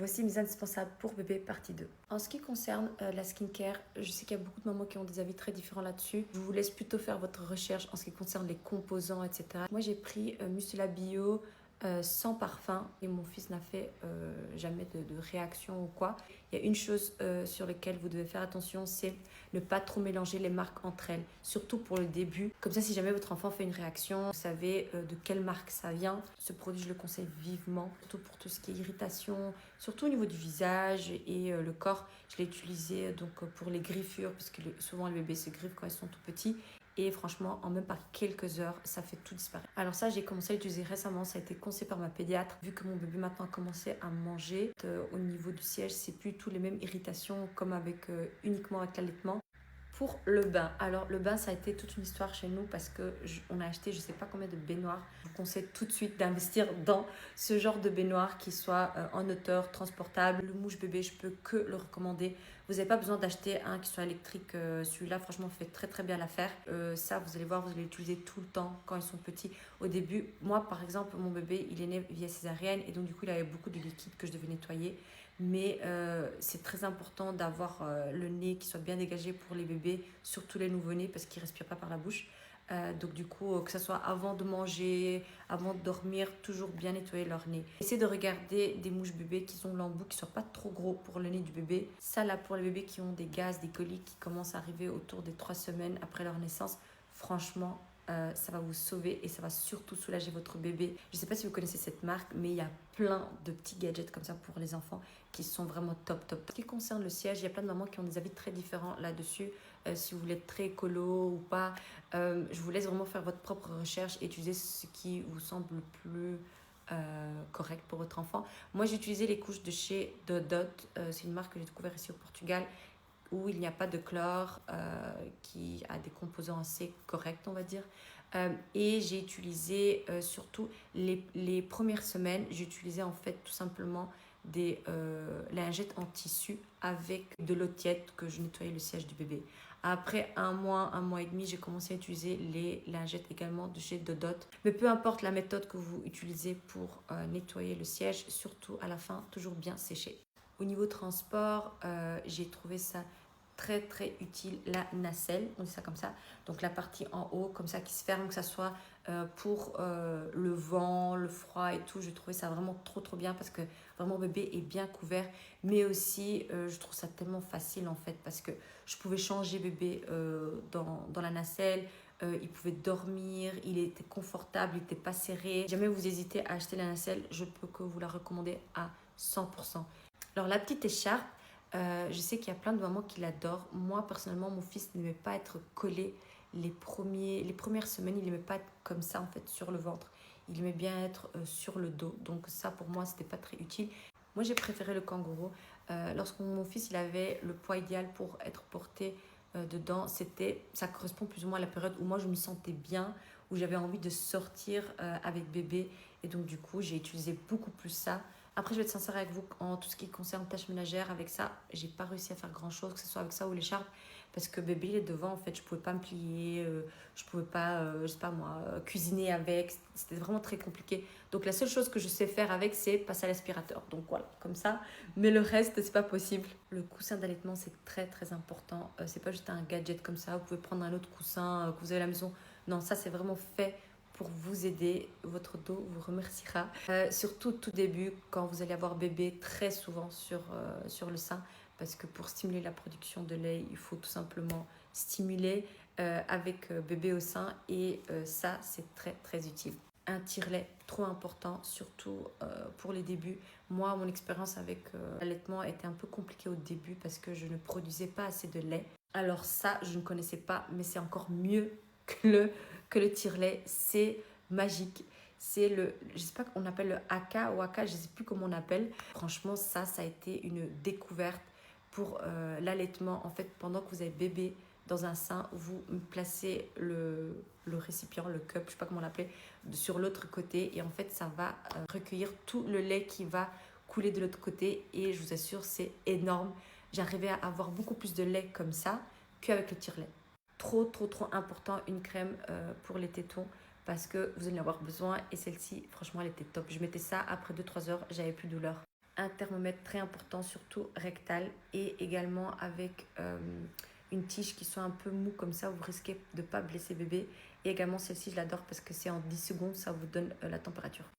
Voici mes indispensables pour bébé partie 2. En ce qui concerne la skincare, je sais qu'il y a beaucoup de mamans qui ont des avis très différents là-dessus. Je vous laisse plutôt faire votre recherche en ce qui concerne les composants, etc. Moi, j'ai pris Mustela Bio sans parfum et mon fils n'a fait jamais de réaction ou quoi. Il y a une chose sur laquelle vous devez faire attention, c'est ne pas trop mélanger les marques entre elles, surtout pour le début. Comme ça, si jamais votre enfant fait une réaction, vous savez de quelle marque ça vient. Ce produit, je le conseille vivement, surtout pour tout ce qui est irritation, surtout au niveau du visage et le corps. Je l'ai utilisé donc pour les griffures, parce que souvent les bébés se griffent quand ils sont tout petits. Et franchement, en même pas quelques heures, ça fait tout disparaître. Alors ça, j'ai commencé à l'utiliser récemment. Ça a été conseillé par ma pédiatre. Vu que mon bébé maintenant a commencé à manger, au niveau du siège, c'est plus tous les mêmes irritations comme avec uniquement avec l'allaitement. Pour le bain, alors le bain ça a été toute une histoire chez nous parce que on a acheté je sais pas combien de baignoires. Je vous conseille tout de suite d'investir dans ce genre de baignoire qui soit en hauteur, transportable. Le mouche bébé, je peux que le recommander. Vous n'avez pas besoin d'acheter un qui soit électrique. Celui-là franchement fait très très bien l'affaire. Ça vous allez voir, vous allez l'utiliser tout le temps quand ils sont petits. Au début, moi par exemple, mon bébé il est né via césarienne et donc du coup il avait beaucoup de liquide que je devais nettoyer. Mais c'est très important d'avoir le nez qui soit bien dégagé pour les bébés, surtout les nouveau-nés parce qu'ils ne respirent pas par la bouche. Donc du coup, que ce soit avant de manger, avant de dormir, toujours bien nettoyer leur nez. Essayez de regarder des mouches bébés qui ont l'embout, qui ne soient pas trop gros pour le nez du bébé. Ça là, pour les bébés qui ont des gaz, des coliques qui commencent à arriver autour des 3 semaines après leur naissance, franchement, ça va vous sauver et ça va surtout soulager votre bébé. Je ne sais pas si vous connaissez cette marque, mais il y a plein de petits gadgets comme ça pour les enfants qui sont vraiment top, top. En ce qui concerne le siège, il y a plein de mamans qui ont des avis très différents là-dessus. Si vous voulez être très écolo ou pas, je vous laisse vraiment faire votre propre recherche et utiliser ce qui vous semble le plus correct pour votre enfant. Moi, j'ai utilisé les couches de chez Dodot. C'est une marque que j'ai découvert ici au Portugal où il n'y a pas de chlore, qui a des composants assez corrects, on va dire. Et j'ai utilisé surtout les premières semaines, j'ai utilisé en fait tout simplement des lingettes en tissu avec de l'eau tiède que je nettoyais le siège du bébé. Après un mois et demi, j'ai commencé à utiliser les lingettes également de chez Dodot. Mais peu importe la méthode que vous utilisez pour nettoyer le siège, surtout à la fin, toujours bien sécher. Au niveau transport, j'ai trouvé ça très très utile, la nacelle, on dit ça comme ça, donc la partie en haut comme ça qui se ferme, que ça soit pour le vent, le froid et tout. Je trouvais ça vraiment trop bien parce que vraiment bébé est bien couvert, mais aussi je trouve ça tellement facile en fait parce que je pouvais changer bébé dans la nacelle. Il pouvait dormir, il était confortable, il n'était pas serré. Si jamais vous hésitez à acheter la nacelle, je peux que vous la recommander à 100%. Alors la petite écharpe, je sais qu'il y a plein de mamans qui l'adorent. Moi, personnellement, mon fils n'aimait pas être collé les premières semaines. Il n'aimait pas être comme ça, en fait, sur le ventre. Il aimait bien être sur le dos. Donc ça, pour moi, c'était pas très utile. Moi, j'ai préféré le kangourou. Lorsque mon fils il avait le poids idéal pour être porté dedans, ça correspond plus ou moins à la période où moi, je me sentais bien, où j'avais envie de sortir avec bébé. Et donc, du coup, j'ai utilisé beaucoup plus ça. Après, je vais être sincère avec vous, en tout ce qui concerne tâches ménagères, avec ça, j'ai pas réussi à faire grand chose, que ce soit avec ça ou l'écharpe, parce que bébé il est devant, en fait, je pouvais pas me plier, je pouvais pas, je sais pas moi, cuisiner avec, c'était vraiment très compliqué. Donc la seule chose que je sais faire avec, c'est passer à l'aspirateur. Donc voilà, comme ça, mais le reste, c'est pas possible. Le coussin d'allaitement, c'est très très important. C'est pas juste un gadget comme ça, vous pouvez prendre un autre coussin que vous avez à la maison. Non, ça c'est vraiment fait pour vous aider, votre dos vous remerciera. Surtout au tout début, quand vous allez avoir bébé, très souvent sur le sein, parce que pour stimuler la production de lait, il faut tout simplement stimuler avec bébé au sein et ça, c'est très très utile. Un tire-lait, trop important, surtout pour les débuts. Moi, mon expérience avec l'allaitement était un peu compliquée au début parce que je ne produisais pas assez de lait. Alors ça, je ne connaissais pas, mais c'est encore mieux que le tire-lait. C'est magique. C'est je sais pas qu'on appelle le haka ou haka, je sais plus comment on appelle. Franchement, ça a été une découverte pour l'allaitement. En fait, pendant que vous avez bébé dans un sein, vous placez le récipient, le cup, je sais pas comment l'appeler, sur l'autre côté. Et en fait, ça va recueillir tout le lait qui va couler de l'autre côté. Et je vous assure, c'est énorme. J'arrivais à avoir beaucoup plus de lait comme ça qu'avec le tire-lait. Trop important, une crème pour les tétons parce que vous allez en avoir besoin et celle-ci, franchement, elle était top. Je mettais ça après 2-3 heures, j'avais plus de douleur. un thermomètre très important, surtout rectal, et également avec une tige qui soit un peu mou comme ça, vous risquez de ne pas blesser bébé. Et également celle-ci, je l'adore parce que c'est en 10 secondes, ça vous donne la température.